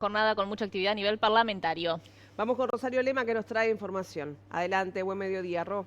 Jornada con mucha actividad a nivel parlamentario. Vamos con Rosario Lema que nos trae información. Adelante, buen mediodía, Ro.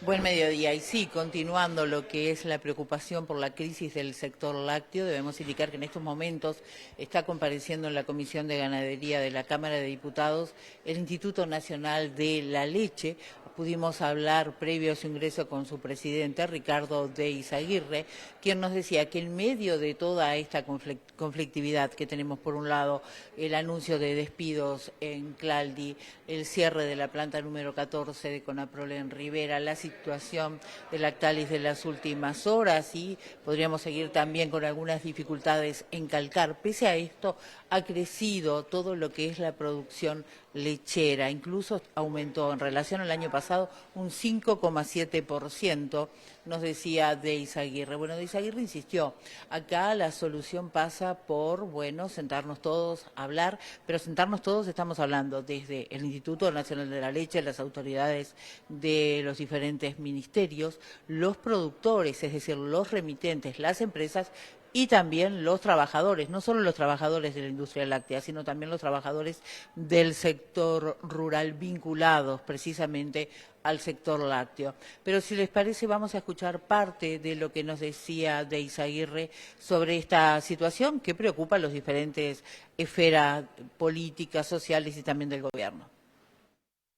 Buen mediodía. Y sí, continuando lo que es la preocupación por la crisis del sector lácteo, debemos indicar que en estos momentos está compareciendo en la Comisión de Ganadería de la Cámara de Diputados el Instituto Nacional de la Leche. Pudimos hablar previo a su ingreso con su presidente, Ricardo de Izaguirre, quien nos decía que en medio de toda esta conflictividad que tenemos, por un lado, el anuncio de despidos en Claldi, el cierre de la planta número 14 de Conaprol en Rivera, la situación de Lactalis de las últimas horas y podríamos seguir también con algunas dificultades en Calcar. Pese a esto, ha crecido todo lo que es la producción lechera, incluso aumentó en relación al año pasado un 5,7%, nos decía de Izaguirre. Bueno, de Izaguirre insistió, acá la solución pasa por, bueno, sentarnos todos a hablar, pero sentarnos todos estamos hablando desde el Instituto Nacional de la Leche, las autoridades de los diferentes ministerios, los productores, es decir, los remitentes, las empresas, y también los trabajadores, no solo los trabajadores de la industria láctea, sino también los trabajadores del sector rural vinculados precisamente al sector lácteo. Pero si les parece, vamos a escuchar parte de lo que nos decía de Izaguirre sobre esta situación que preocupa a las diferentes esferas políticas, sociales y también del gobierno.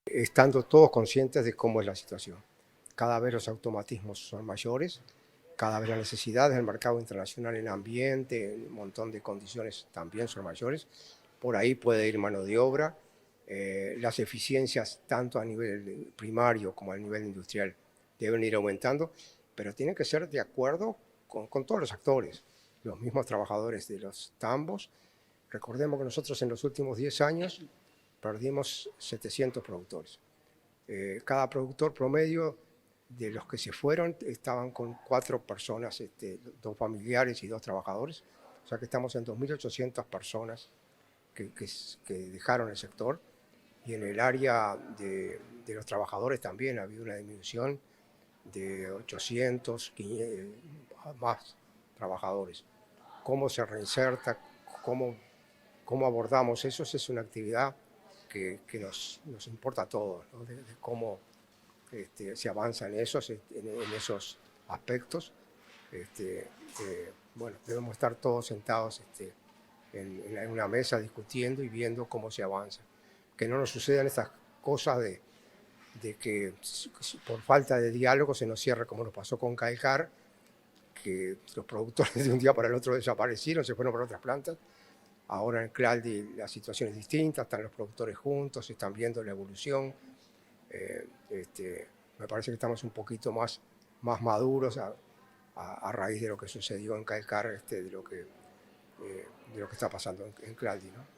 Estando todos conscientes de cómo es la situación. Cada vez los automatismos son mayores, cada vez las necesidades del mercado internacional en ambiente, en un montón de condiciones también son mayores. Por ahí puede ir mano de obra. Las eficiencias, tanto a nivel primario como a nivel industrial, deben ir aumentando, pero tienen que ser de acuerdo con todos los actores, los mismos trabajadores de los tambos. Recordemos que nosotros en los últimos 10 años perdimos 700 productores. Cada productor promedio de los que se fueron estaban con 4 personas, 2 familiares y 2 trabajadores. O sea que estamos en 2.800 personas que dejaron el sector. Y en el área de los trabajadores también ha habido una disminución de 800, 500, más trabajadores. ¿Cómo se reinserta? ¿Cómo abordamos eso? Esa es una actividad que nos importa a todos, ¿no? de cómo se avanza en esos aspectos. Bueno, debemos estar todos sentados en una mesa discutiendo y viendo cómo se avanza. Que no nos sucedan estas cosas de que por falta de diálogo se nos cierre, como nos pasó con Calcar, que los productores de un día para el otro desaparecieron, se fueron para otras plantas. Ahora en Claldi la situación es distinta, están los productores juntos, están viendo la evolución. Me parece que estamos un poquito más maduros a raíz de lo que sucedió en Calcar, de lo que está pasando en Claldi, ¿no?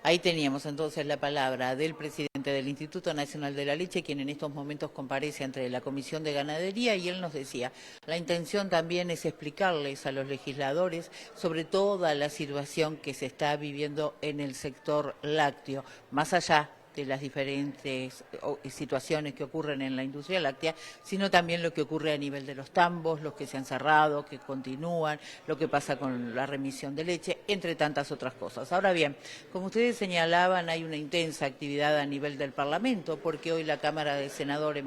Ahí teníamos entonces la palabra del presidente del Instituto Nacional de la Leche, quien en estos momentos comparece ante la Comisión de Ganadería, y él nos decía, la intención también es explicarles a los legisladores sobre toda la situación que se está viviendo en el sector lácteo, más allá de las diferentes situaciones que ocurren en la industria láctea, sino también lo que ocurre a nivel de los tambos, los que se han cerrado, que continúan, lo que pasa con la remisión de leche, entre tantas otras cosas. Ahora bien, como ustedes señalaban, hay una intensa actividad a nivel del Parlamento, porque hoy la Cámara de Senadores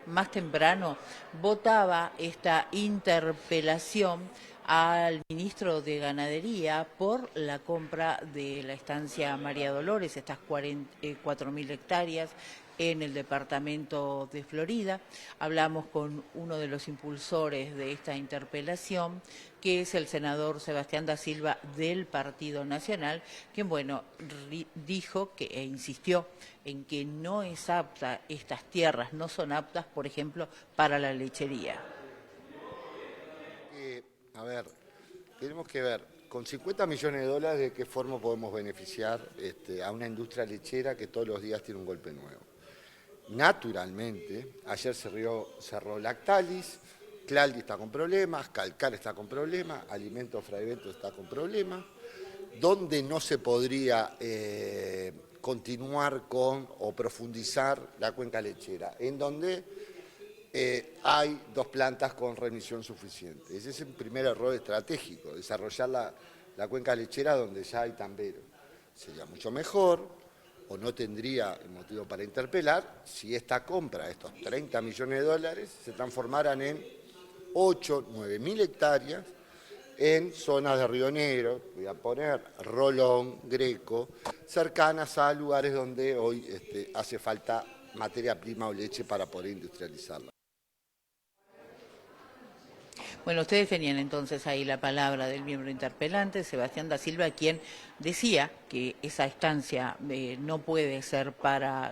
más temprano votaba esta interpelación al ministro de Ganadería por la compra de la estancia María Dolores, estas 4.000 hectáreas en el departamento de Florida. Hablamos con uno de los impulsores de esta interpelación, que es el senador Sebastián da Silva del Partido Nacional, quien, bueno, dijo que, e insistió en que no es apta, estas tierras no son aptas, por ejemplo, para la lechería. A ver, tenemos que ver, con 50 millones de dólares, ¿de qué forma podemos beneficiar a una industria lechera que todos los días tiene un golpe nuevo? Naturalmente, ayer cerró Lactalis, Claldi está con problemas, Calcar está con problemas, Alimentos Fraiventos está con problemas, donde no se podría continuar con o profundizar la cuenca lechera, en donde hay 2 plantas con remisión suficiente. Ese es el primer error estratégico, desarrollar la cuenca lechera donde ya hay tambero. Sería mucho mejor, o no tendría motivo para interpelar, si esta compra, estos 30 millones de dólares, se transformaran en 8, 9 mil hectáreas en zonas de Río Negro, voy a poner Rolón, Greco, cercanas a lugares donde hoy hace falta materia prima o leche para poder industrializarla. Bueno, ustedes tenían entonces ahí la palabra del miembro interpelante, Sebastián da Silva, quien decía que esa estancia no puede ser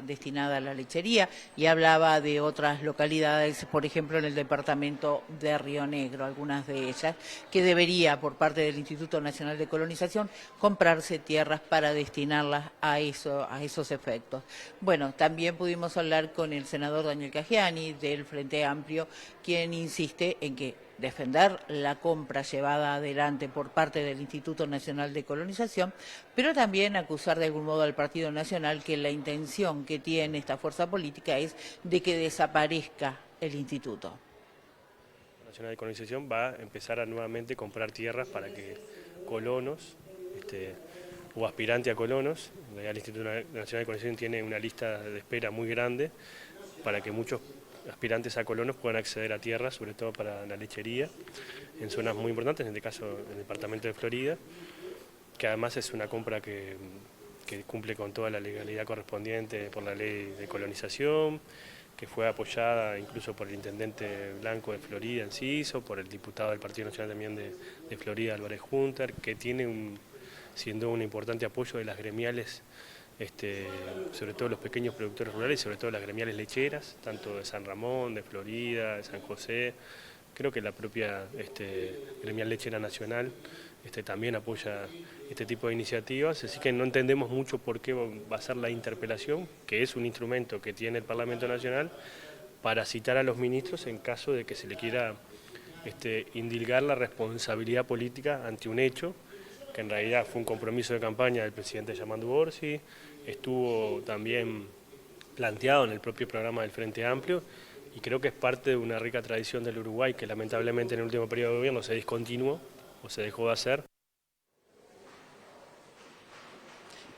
destinada a la lechería, y hablaba de otras localidades, por ejemplo en el departamento de Río Negro, algunas de ellas, que debería por parte del Instituto Nacional de Colonización comprarse tierras para destinarlas a esos efectos. Bueno, también pudimos hablar con el senador Daniel Caggiani del Frente Amplio, quien insiste en que defender la compra llevada adelante por parte del Instituto Nacional de Colonización, pero también acusar de algún modo al Partido Nacional que la intención que tiene esta fuerza política es de que desaparezca el instituto. La Nacional de Colonización va a empezar a nuevamente comprar tierras para que colonos o aspirantes a colonos, el Instituto Nacional de Colonización tiene una lista de espera muy grande para que muchos aspirantes a colonos puedan acceder a tierras, sobre todo para la lechería, en zonas muy importantes, en este caso en el departamento de Florida, que además es una compra que cumple con toda la legalidad correspondiente por la ley de colonización, que fue apoyada incluso por el intendente Blanco de Florida, Enciso, por el diputado del Partido Nacional también de Florida, Álvarez Junter, que tiene siendo un importante apoyo de las gremiales, sobre todo los pequeños productores rurales y sobre todo las gremiales lecheras, tanto de San Ramón, de Florida, de San José. Creo que la propia gremial lechera nacional también apoya este tipo de iniciativas, así que no entendemos mucho por qué va a ser la interpelación, que es un instrumento que tiene el Parlamento Nacional para citar a los ministros en caso de que se le quiera indilgar la responsabilidad política ante un hecho, que en realidad fue un compromiso de campaña del presidente Yamandu Orsi, estuvo también planteado en el propio programa del Frente Amplio, y creo que es parte de una rica tradición del Uruguay que lamentablemente en el último periodo de gobierno se discontinuó o se dejó de hacer.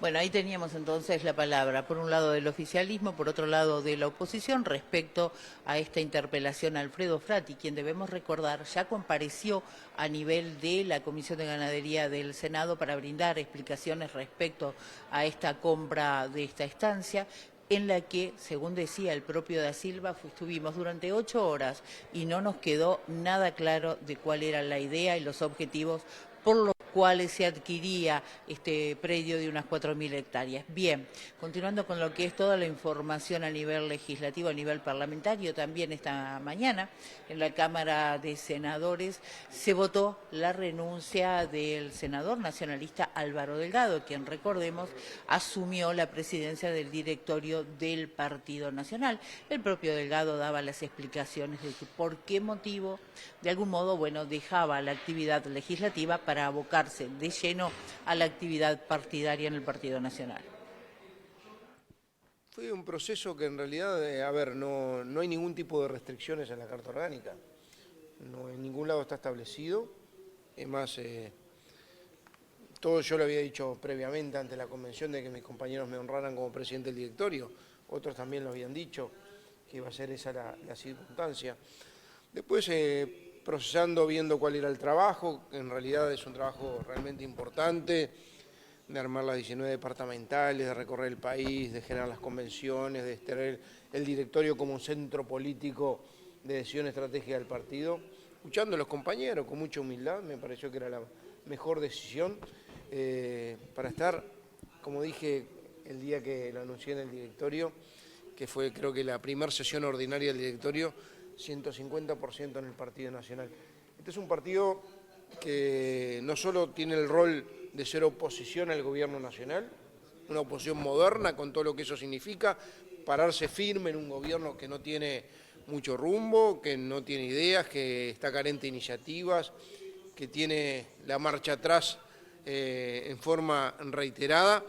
Bueno, ahí teníamos entonces la palabra, por un lado del oficialismo, por otro lado de la oposición, respecto a esta interpelación a Alfredo Frati, quien debemos recordar ya compareció a nivel de la Comisión de Ganadería del Senado para brindar explicaciones respecto a esta compra de esta estancia, en la que, según decía el propio da Silva, estuvimos durante 8 horas y no nos quedó nada claro de cuál era la idea y los objetivos por los cuales se adquiría este predio de unas 4.000 hectáreas. Bien, continuando con lo que es toda la información a nivel legislativo, a nivel parlamentario, también esta mañana en la Cámara de Senadores se votó la renuncia del senador nacionalista Álvaro Delgado, quien, recordemos, asumió la presidencia del directorio del Partido Nacional. El propio Delgado daba las explicaciones de por qué motivo, de algún modo, bueno, dejaba la actividad legislativa para abocarse de lleno a la actividad partidaria en el Partido Nacional. Fue un proceso que en realidad, no hay ningún tipo de restricciones en la Carta Orgánica. No, en ningún lado está establecido. Es más, todo yo lo había dicho previamente ante la convención de que mis compañeros me honraran como presidente del directorio. Otros también lo habían dicho, que iba a ser esa la circunstancia. Después, procesando, viendo cuál era el trabajo, en realidad es un trabajo realmente importante, de armar las 19 departamentales, de recorrer el país, de generar las convenciones, de tener el directorio como un centro político de decisión estratégica del partido, escuchando a los compañeros con mucha humildad, me pareció que era la mejor decisión para estar, como dije el día que lo anuncié en el directorio, que fue creo que la primera sesión ordinaria del directorio, 150% en el Partido Nacional. Este es un partido que no solo tiene el rol de ser oposición al gobierno nacional, una oposición moderna con todo lo que eso significa, pararse firme en un gobierno que no tiene mucho rumbo, que no tiene ideas, que está carente de iniciativas, que tiene la marcha atrás en forma reiterada,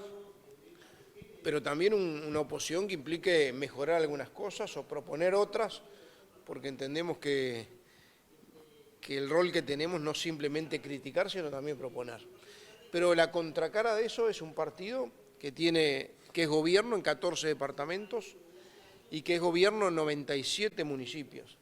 pero también una oposición que implique mejorar algunas cosas o proponer otras, porque entendemos que el rol que tenemos no simplemente criticar, sino también proponer. Pero la contracara de eso es un partido que es gobierno en 14 departamentos y que es gobierno en 97 municipios.